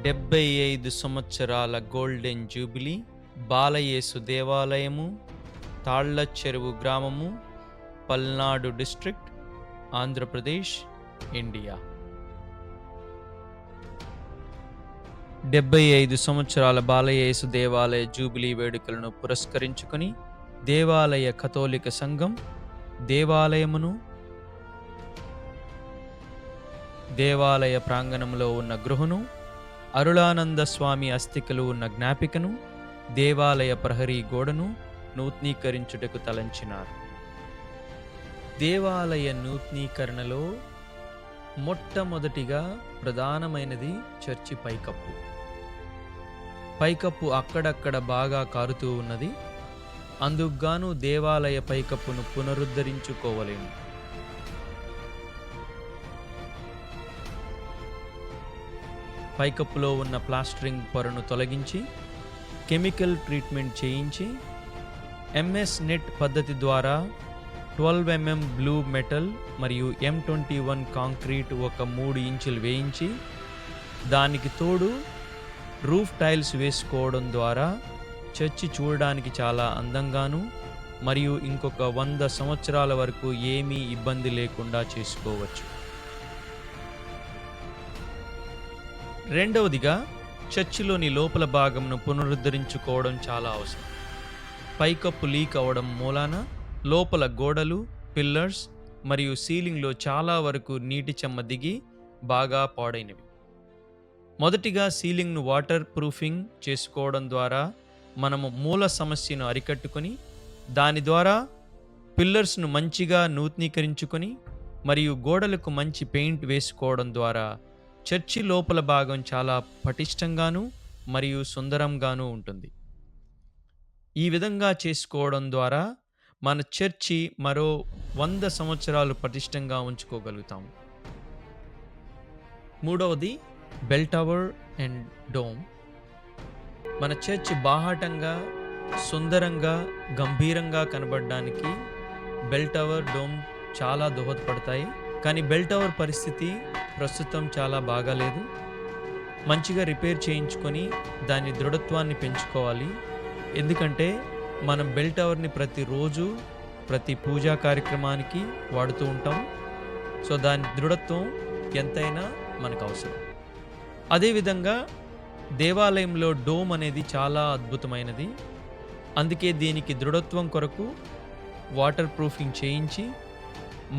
75 సంవత్సరాల golden jubilee, బాలయేసు దేవాలయము, తాళ్ల చెరువు గ్రామము, పల్నాడు డిస్ట్రిక్ట్, ఆంధ్రప్రదేశ్, ఇండియా. 75 సంవత్సరాల బాలయేసు దేవాలయ జూబిలీ వేడుకలను పురస్కరించుకొని దేవాలయ కథోలిక సంఘం దేవాలయమును, దేవాలయ ప్రాంగణంలో ఉన్న గృహను, అరుళానంద స్వామి అస్థికలు ఉన్న జ్ఞాపికను, దేవాలయ ప్రహరీ గోడను నూతనీకరించుటకు తలంచినారు. దేవాలయ నూతనీకరణలో మొట్టమొదటిగా ప్రధానమైనది చర్చి పైకప్పు. పైకప్పు అక్కడక్కడ బాగా కారుతూ ఉన్నది. అందుకుగాను దేవాలయ పైకప్పును పునరుద్ధరించుకోవలేము. పైకప్పులో ఉన్న ప్లాస్టరింగ్ పొరను తొలగించి కెమికల్ ట్రీట్మెంట్ చేయించి MS నెట్ పద్ధతి ద్వారా 12 mm బ్లూ మెటల్ మరియు M21 కాంక్రీట్ ఒక 3 ఇంచులు వేయించి దానికి తోడు రూఫ్ టైల్స్ వేసుకోవడం ద్వారా చర్చి చూడడానికి చాలా అందంగాను మరియు ఇంకొక 100 సంవత్సరాల వరకు ఏమీ ఇబ్బంది లేకుండా చేసుకోవచ్చు. రెండవదిగా చర్చిలోని లోపల భాగంను పునరుద్ధరించుకోవడం చాలా అవసరం. పైకప్పు లీక్ అవడం మూలాన లోపల గోడలు, పిల్లర్స్ మరియు సీలింగ్లో చాలా వరకు నీటి చెమ్మ దిగి బాగా పాడైనవి. మొదటిగా సీలింగ్ను వాటర్ ప్రూఫింగ్ చేసుకోవడం ద్వారా మనము మూల సమస్యను అరికట్టుకొని దాని ద్వారా పిల్లర్స్ను మంచిగా నూతనీకరించుకొని మరియు గోడలకు మంచి పెయింట్ వేసుకోవడం ద్వారా చర్చి లోపల భాగం చాలా పటిష్టంగాను మరియు సుందరంగాను ఉంటుంది. ఈ విధంగా చేసుకోవడం ద్వారా మన చర్చి మరో 100 సంవత్సరాలు పటిష్టంగా ఉంచుకోగలుగుతాము. మూడవది బెల్ టవర్ అండ్ డోమ్. మన చర్చి బాహాటంగా, సుందరంగా, గంభీరంగా కనబడడానికి బెల్ టవర్, డోమ్ చాలా దోహదపడతాయి. కానీ బెల్ టవర్ పరిస్థితి ప్రస్తుతం చాలా బాగాలేదు. మంచిగా రిపేర్ చేయించుకొని దాని దృఢత్వాన్ని పెంచుకోవాలి. ఎందుకంటే మనం బెల్ టవర్ని ప్రతిరోజు ప్రతి పూజా కార్యక్రమానికి వాడుతూ ఉంటాం. సో దాని దృఢత్వం ఎంతైనా మనకు అవసరం. అదేవిధంగా దేవాలయంలో డోమ్ అనేది చాలా అద్భుతమైనది. అందుకే దీనికి దృఢత్వం కొరకు వాటర్ ప్రూఫింగ్ చేయించి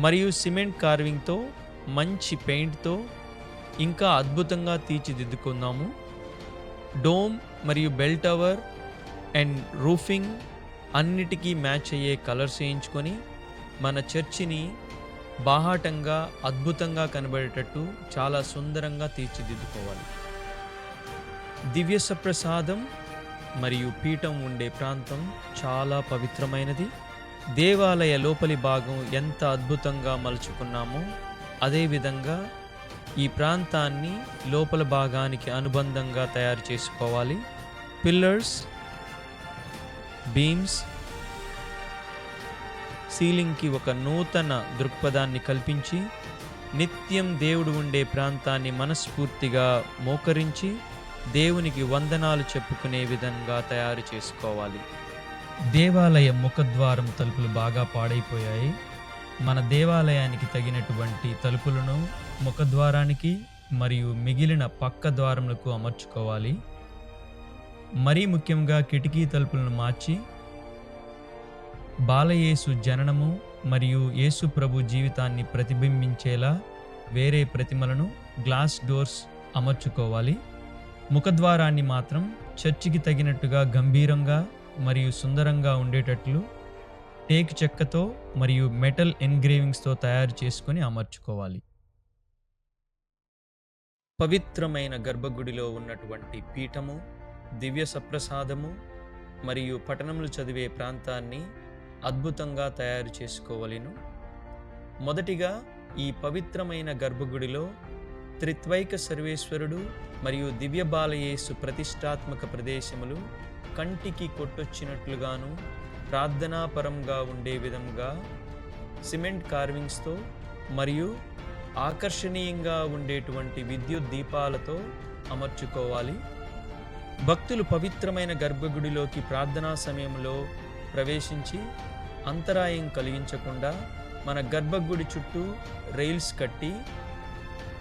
మరియు సిమెంట్ కార్వింగ్తో మంచి పెయింట్తో ఇంకా అద్భుతంగా తీర్చిదిద్దుకుందాము. డోమ్ మరియు బెల్ టవర్ అండ్ రూఫింగ్ అన్నిటికీ మ్యాచ్ అయ్యే కలర్స్ వేయించుకొని మన చర్చిని బాహాటంగా, అద్భుతంగా కనబడేటట్టు చాలా సుందరంగా తీర్చిదిద్దుకోవాలి. దివ్య సప్రసాదం మరియు పీఠం ఉండే ప్రాంతం చాలా పవిత్రమైనది. దేవాలయ లోపలి భాగం ఎంత అద్భుతంగా మలుచుకున్నామో అదేవిధంగా ఈ ప్రాంతాన్ని లోపల భాగానికి అనుబంధంగా తయారు చేసుకోవాలి. పిల్లర్స్, బీమ్స్, సీలింగ్కి ఒక నూతన దృక్పథాన్ని కల్పించి నిత్యం దేవుడు ఉండే ప్రాంతాన్ని మనస్ఫూర్తిగా మోకరించి దేవునికి వందనాలు చెప్పుకునే విధంగా తయారు చేసుకోవాలి. దేవాలయ ముఖద్వారం తలుపులు బాగా పాడైపోయాయి. మన దేవాలయానికి తగినటువంటి తలుపులను ముఖద్వారానికి మరియు మిగిలిన పక్క ద్వారములకు అమర్చుకోవాలి. మరీ ముఖ్యంగా కిటికీ తలుపులను మార్చి బాలయేసు జననము మరియు యేసు ప్రభు జీవితాన్ని ప్రతిబింబించేలా వేరే ప్రతిమలను, గ్లాస్ డోర్స్ అమర్చుకోవాలి. ముఖద్వారాన్ని మాత్రం చర్చికి తగినట్టుగా గంభీరంగా మరియు సుందరంగా ఉండేటట్లు టేకు చెక్కతో మరియు మెటల్ ఎన్గ్రేవింగ్స్తో తయారు చేసుకొని అమర్చుకోవాలి. పవిత్రమైన గర్భగుడిలో ఉన్నటువంటి పీఠము, దివ్య సప్రసాదము మరియు పఠనములు చదివే ప్రాంతాన్ని అద్భుతంగా తయారు చేసుకోవలెను. మొదటిగా ఈ పవిత్రమైన గర్భగుడిలో త్రిత్వైక సర్వేశ్వరుడు మరియు దివ్య బాలయేసు ప్రతిష్టాత్మక ప్రదేశములు కంటికి కొట్టొచ్చినట్లుగాను ప్రార్థనాపరంగా ఉండే విధంగా సిమెంట్ కార్వింగ్స్తో మరియు ఆకర్షణీయంగా ఉండేటువంటి విద్యుత్ దీపాలతో అమర్చుకోవాలి. భక్తులు పవిత్రమైన గర్భగుడిలోకి ప్రార్థనా సమయంలో ప్రవేశించి అంతరాయం కలిగించకుండా మన గర్భగుడి చుట్టూ రైల్స్ కట్టి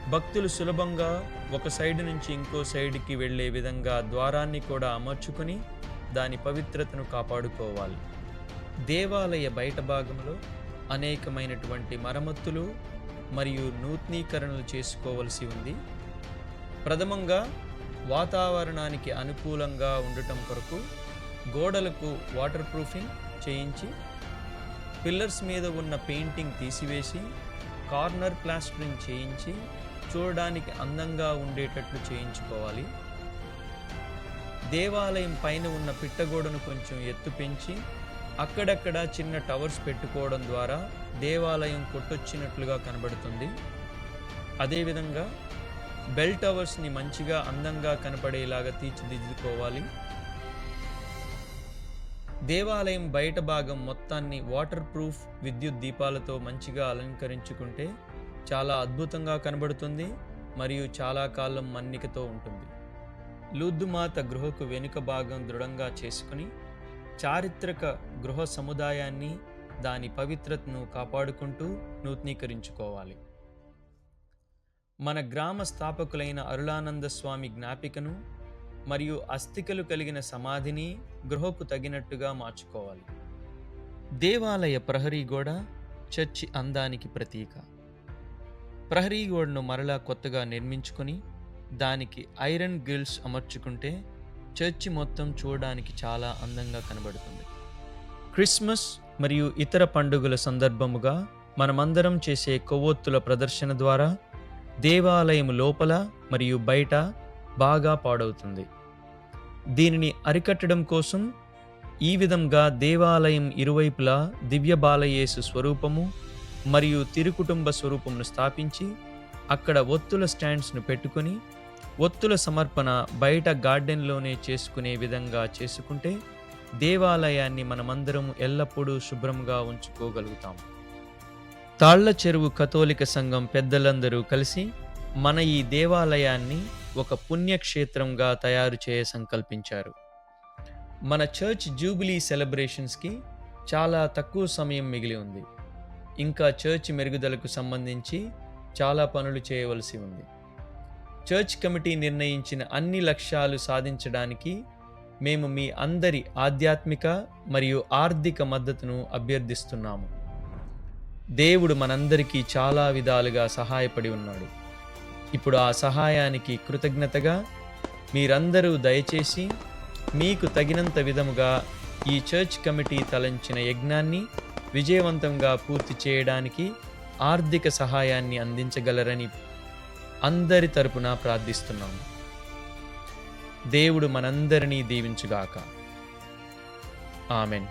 భక్తులు సులభంగా ఒక సైడ్ నుంచి ఇంకో సైడ్కి వెళ్ళే విధంగా ద్వారాన్ని కూడా అమర్చుకొని దాని పవిత్రతను కాపాడుకోవాలి. దేవాలయ బయట భాగంలో అనేకమైనటువంటి మరమ్మతులు మరియు నూతనీకరణలు చేసుకోవలసి ఉంది. ప్రథమంగా వాతావరణానికి అనుకూలంగా ఉండటం కొరకు గోడలకు వాటర్ ప్రూఫింగ్ చేయించి, పిల్లర్స్ మీద ఉన్న పెయింటింగ్ తీసివేసి, కార్నర్ ప్లాస్టరింగ్ చేయించి చూడడానికి అందంగా ఉండేటట్లు చేయించుకోవాలి. దేవాలయం పైన ఉన్న పిట్టగోడను కొంచెం ఎత్తు పెంచి అక్కడక్కడ చిన్న టవర్స్ పెట్టుకోవడం ద్వారా దేవాలయం కొట్టొచ్చినట్లుగా కనబడుతుంది. అదేవిధంగా బెల్ టవర్స్ని మంచిగా అందంగా కనపడేలాగా తీర్చిదిద్దుకోవాలి. దేవాలయం బయట భాగం మొత్తాన్ని వాటర్ ప్రూఫ్ విద్యుత్ దీపాలతో మంచిగా అలంకరించుకుంటే చాలా అద్భుతంగా కనబడుతుంది మరియు చాలా కాలం మన్నికతో ఉంటుంది. లూర్దుమాత గృహకు వెనుక భాగం దృఢంగా చేసుకుని చారిత్రక గృహ సముదాయాన్ని, దాని పవిత్రతను కాపాడుకుంటూ నూతనీకరించుకోవాలి. మన గ్రామ స్థాపకులైన అరుళానంద స్వామి జ్ఞాపికను మరియు అస్థికలు కలిగిన సమాధిని గృహకు తగినట్టుగా మార్చుకోవాలి. దేవాలయ ప్రహరీ గోడ చర్చి అందానికి ప్రతీక. ప్రహరీ గోడను మరలా కొత్తగా నిర్మించుకొని దానికి ఐరన్ గ్రిల్స్ అమర్చుకుంటే చర్చి మొత్తం చూడడానికి చాలా అందంగా కనబడుతుంది. క్రిస్మస్ మరియు ఇతర పండుగల సందర్భముగా మనమందరం చేసే కొవ్వొత్తుల ప్రదర్శన ద్వారా దేవాలయం లోపల మరియు బయట బాగా పాడవుతుంది. దీనిని అరికట్టడం కోసం ఈ విధంగా దేవాలయం ఇరువైపులా దివ్య బాలయేసు స్వరూపము మరియు తిరుకుటుంబ స్వరూపమును స్థాపించి అక్కడ ఒత్తుల స్టాండ్స్ను పెట్టుకొని ఒత్తుల సమర్పణ బయట గార్డెన్లోనే చేసుకునే విధంగా చేసుకుంటే దేవాలయాన్ని మనమందరం ఎల్లప్పుడూ శుభ్రంగా ఉంచుకోగలుగుతాం. తాళ్ల చెరువు కథోలిక సంఘం పెద్దలందరూ కలిసి మన ఈ దేవాలయాన్ని ఒక పుణ్యక్షేత్రంగా తయారు చేయ సంకల్పించారు. మన చర్చ్ జూబిలీ సెలబ్రేషన్స్కి చాలా తక్కువ సమయం మిగిలి ఉంది. ఇంకా చర్చ్ మెరుగుదలకు సంబంధించి చాలా పనులు చేయవలసి ఉంది. చర్చ్ కమిటీ నిర్ణయించిన అన్ని లక్ష్యాలు సాధించడానికి మేము మీ అందరి ఆధ్యాత్మిక మరియు ఆర్థిక మద్దతును అభ్యర్థిస్తున్నాము. దేవుడు మనందరికీ చాలా విధాలుగా సహాయపడి ఉన్నాడు. ఇప్పుడు ఆ సహాయానికి కృతజ్ఞతగా మీరందరూ దయచేసి మీకు తగినంత విధముగా ఈ చర్చ్ కమిటీ తలంచిన యజ్ఞాన్ని విజయవంతంగా పూర్తి చేయడానికి ఆర్థిక సహాయాన్ని అందించగలరని అందరి తరపున ప్రార్థిస్తున్నాము. దేవుడు మనందరినీ దీవించుగాక. ఆమెన్.